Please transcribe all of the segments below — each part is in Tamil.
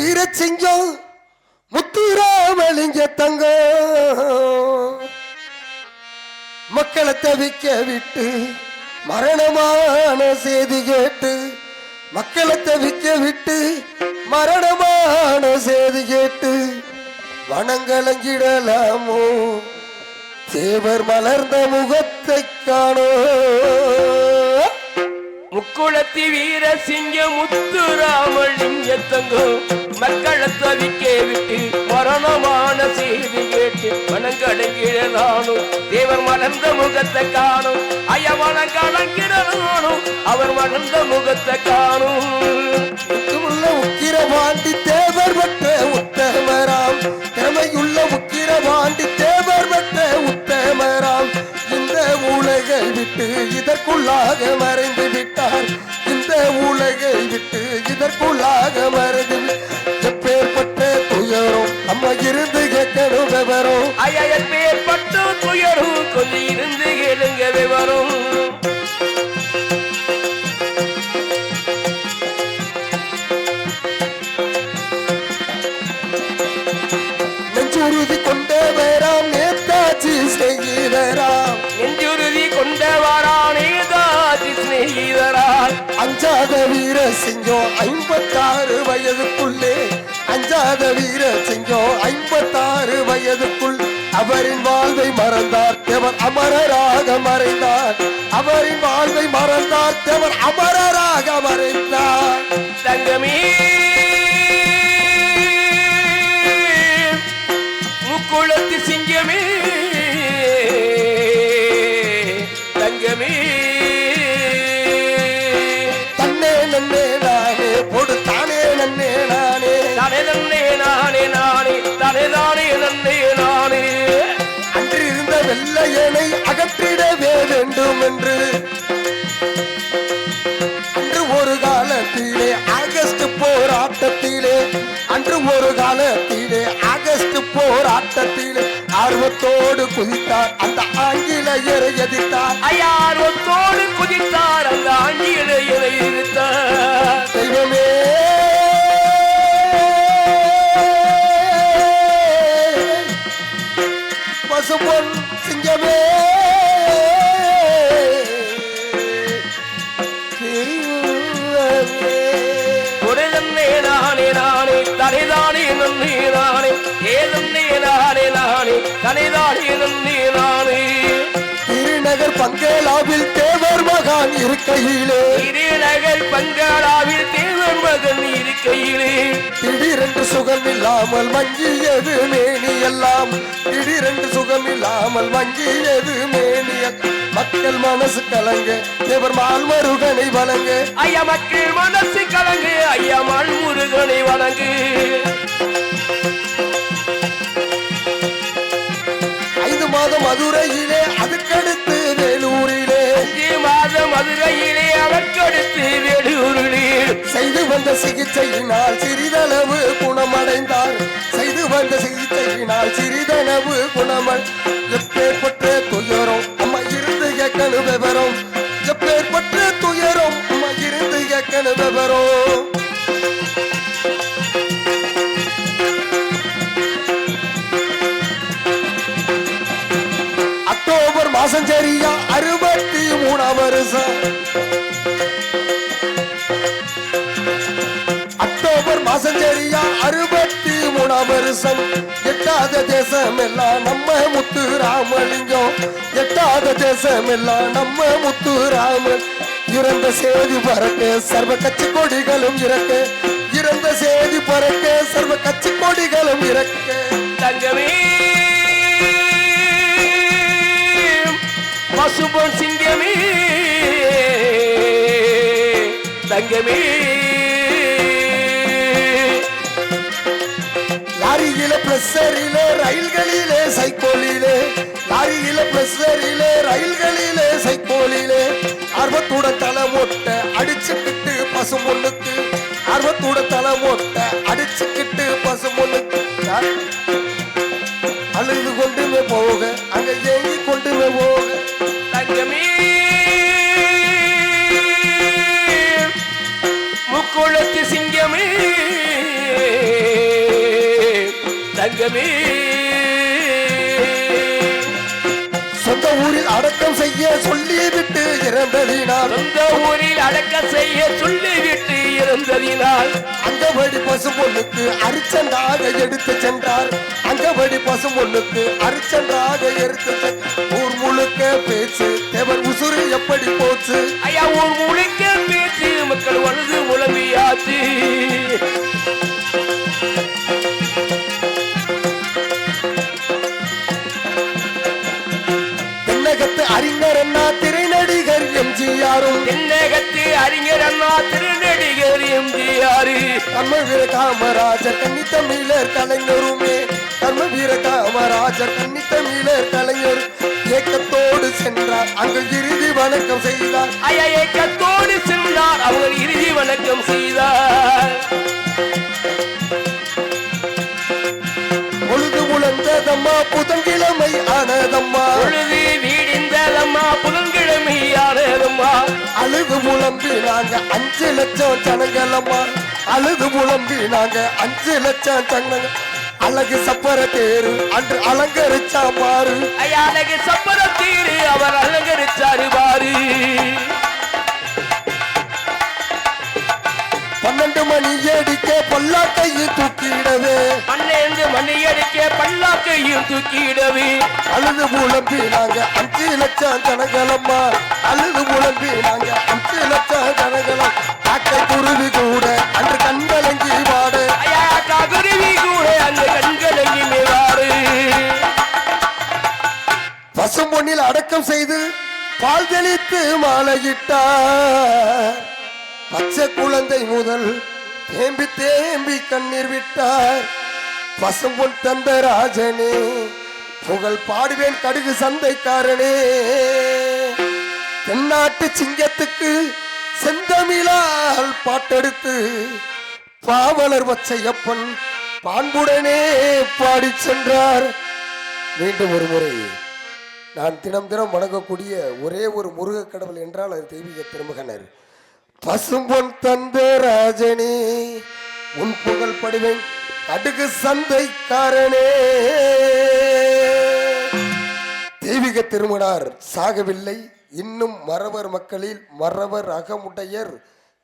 வீரசிங்கம் முத்துராமலிங்க தங்கம் மக்களை தவிக்க விட்டு மரணமான செய்தி கேட்டு மக்களை தவிக்க விட்டு மரணமான செய்தி கேட்டு வனங்கலங்கிடலாமோ தேவர் மலர்ந்த முகத்தை காணோ முக்குளத்தி வீர சிங்க முத்துராமலிங்க தங்கம் மக்களை தவிக்க விட்டு மரணமான செய்தி கேட்டு வனங்கலங்கிடலானும் தேவர் மலர்ந்த முகத்தை காணும் ஐயா வனங்கலங்கிடலானும் அவர் மலர்ந்த முகத்தை காணும் உக்கிரவாண்டி தேவர் பெற்ற உத்தமராம் திறமையுள்ள உக்கிரவாண்டி தேவர் பெற்ற உத்தமராம் இந்த உலகை விட்டு இதற்குள்ளாக மறைந்து விட்டார் இந்த உலகை விட்டு இதற்குள்ளாக மறைந்து எப்பேற்பட்ட துயரும் நம்ம இருந்து கேட்கணும் விவரம் ஐயா எப்பேற்பட்ட துயரும் கொஞ்சம் இருந்து கேளுங்க விவரம் நெஞ்சுறுதி கொண்டவராம் நேதாஜி செய்கிறாராம் நெஞ்சுறுதி கொண்டவராம் நேதாஜி சிநேகிதரால் அஞ்சாத வீர சிங்கம் 56 வயதுக்குள்ளே அஞ்சாத வீர சிங்கம் 56 வயதுக்குள் அவரின் வாழ்வை மறந்தார் தேவர் அமரராக மறைந்தார் அவரின் வாழ்வை மறந்தார் தேவர் அமரராக மறைந்தார் தங்கமே முக்குளத்தி சிங்கமே தங்கமே தன்னே நன்னே நானே பொடு தானே நன்னே நானே தானே நன்னே நானே நானே தானே தானே நன்னே நானே அன்று இருந்த வெள்ளையனை அகற்றிடவே வேண்டும் என்று அன்று ஒரு காலத்திலே ஆகஸ்ட் போராட்டத்திலே அன்று ஒரு காலத்திலே ஆகஸ்ட் போராட்டத்திலே ஆர்வத்தோடு குதித்தார் அந்த ஆங்கிலேயரை எதிர்த்தார் ஐயா ஆர்வத்தோடு குதித்தார் அந்த ஆங்கிலேயரை எதிர்த்தார் தெய்வமே பசும்பொன் சிங்கமே ஒரே நானே நானே தனிதானே நன்னே நானே ஏதே நானே நானே தனிதானே நன்னே நானே திருநகர் பங்களாவில் தேவர் மகான் இருக்கையிலே திருநகர் பங்களாவில் தேவர் மகன் இருக்கையிலே திடீரென்று சுகம் இல்லாமல் மங்கியது மேனி எல்லாம் திடீரென்று சுகம் இல்லாமல் மங்கியது மேனி மக்கள் மனசு கலங்க தேவர் மால்முருகனை வழங்க ஐயா மக்கள் மனசு கலங்கு ஐயா மால்முருகனை வழங்கு 5 மாதம் மதுரையிலே அதுக்கடுத்து வேலூரிலே 5 மாதம் மதுரையிலே அதற்கடுத்து வேலூரிலே செய்து வந்த சிகிச்சையினால் சிறிதளவு குணமடைந்தார் செய்து வந்த சிகிச்சையினால் சிறிதளவு எப்பேற்பட்ட துயரம் அம்மா இருந்து கேட்கணும் விவரம் எப்பேற்பட்ட துயரம் அம்மா இருந்து கேட்கணும் விவரம் அக்டோபர் மாசம் சரியா 63 வருஷம் அக்டோபர் மாசம் சரியா 63 வருஷம் எட்டாத தேசம் எல்லாம் நம்ம முத்துராமலிங்கம் எட்டாத தேசம் எல்லாம் நம்ம முத்துராமன் இறந்த செய்தி பறக்க சர்வ கட்சி கொடிகளும் இறக்க இறந்த செய்தி பறக்க சர்வ கட்சி கொடிகளும் இறக்க தங்கமே பசும்பொன் சிங்கமே தங்கமே லாரியில பிரஷரிலே ரயில்களிலே சைக்கோலிலே லாரியில பிரஷரிலே ரயில்களிலே சைக்கோலிலே ஆர்வத்தோட தலைமொட்ட அடிச்சுக்கிட்டு பசும்பொண்ணுக்கு ஆர்வத்தோட தலைமொட்ட அடிச்சுக்கிட்டு பசும்பொண்ணுக்கு அழுது கொண்டுமே போக அங்க ஏங்கி கொண்டுமே போக தங்கமே முக்குளத்து சிங்கமே சொந்தமே சொந்த ஊரில் அடக்கம் செய்ய சொல்லிவிட்டு இறந்ததினால் சொந்த ஊரில் அடக்க செய்ய சொல்லிவிட்டு இருந்ததினால் அங்கபடி பசும்பொண்ணுக்கு அரிச்சண்டாக எடுத்து சென்றார். அங்கபடி பசும்பொண்ணுக்கு அரிச்சண்டாக எடுத்து ஊர் முழுக்க பேச்சு தேவர் உசுறு எப்படி போச்சு. ஐயா ஊர் முழுக்க பேச்சு மக்கள் வலது உளவியாச்சு. தென்னகத்து அறிஞர் அண்ணா திரைநடிகர் எம்ஜிஆரும் தென்னகத்து அறிஞர் அண்ணா திருநடிகர் எம்ஜிஆர் கர்மவீர காமராஜர் கன்னித்தமிழர் கலைஞருமே கர்மவீர காமராஜர் கன்னித்தமிழர் கலைஞர் ஏக்கத்தோடு சென்றார். அங்கு இறுதி வணக்கம் செய்தார். ஐயா ஏக்கத்தோடு சென்றார். அவர் இறுதி வணக்கம் செய்தார். பொழுது உழந்ததம்மா புதன்கிழமை ஆனதம்மா பொழுது வீடிந்ததம்மா புதன்கிழமை ஆனதம்மா அழுது புலம்பி நாங்க 5 லட்சம் ஜனங்களம்மா அழுது புலம்பி நாங்க 5 லட்சம் ஜனங்கள். அழகு சப்பர தேரு அன்று அலங்கரிச்சா பாரு. ஐயா அழகு சப்பர தீரு அவர் அலங்கரிச்சாரு பாரு. 12 மணி அடிக்க பல்லாக்கையும் தூக்கிடவே 12 மணி அடிக்க பல்லாக்கையும் தூக்கிடவே அழுது புலம்பி நாங்க 5 லட்சம் ஜனங்களம்மா அழுது புலம்பி நாங்க 5 லட்சம் ஜனங்களம். காக்கை குருவி கூட அன்று கண்கலங்கி வாட ஐயா காகுருவி கூட அந்த கண்கலங்கி மேவாரு. பசும்பொன்னில் அடக்கம் செய்து பால் தெளித்து மாலையிட்டார். பச்சை குழந்தை முதல் தேம்பி தேம்பி கண்ணீர் விட்டார். பசும்பொன் தந்த ராஜனே புகழ் பாடுவேன் கடுகு சந்தைக்காரனே. தென்னாட்டு சிங்கத்துக்கு செந்தமிழால் பாட்டெடுத்து பாவலர் வச்சையப்பன் பான்புடனே பாடி சென்றார். மீண்டும் ஒரு முறை நான் தினம் தினம் வணங்கக்கூடிய ஒரே ஒரு முருக கடவுள் என்றால் அது தெய்வீக திருமகனர் பசும்பொன் தந்த ராஜனே உன் புகழ் படுவேன் கடுகு சந்தைக்காரனே. தெய்வீக திருமணார் சாகவில்லை. இன்னும் மறவர் மக்களில் மறவர் அகமுடையர்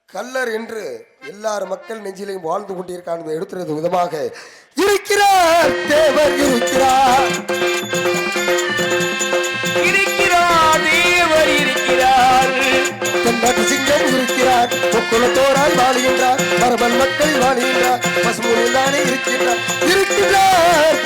கல்லர் என்று எல்லார் மக்கள் நெஞ்சிலையும் வாழ்ந்து கொண்டிருக்காங்க. எடுத்துறது விதமாக இருக்கிறார் தேவர் இருக்கிறார் இருக்கிறார் தேவர் இருக்கிறார். தென்னாட்டு சிங்கம் இருக்கிறார். குலத்தோராய் வாழ்கின்றார். மரபன் மக்கள் வாழ்கின்றார். பசுமொழியில் தானே இருக்கின்றார். இருக்கிறார்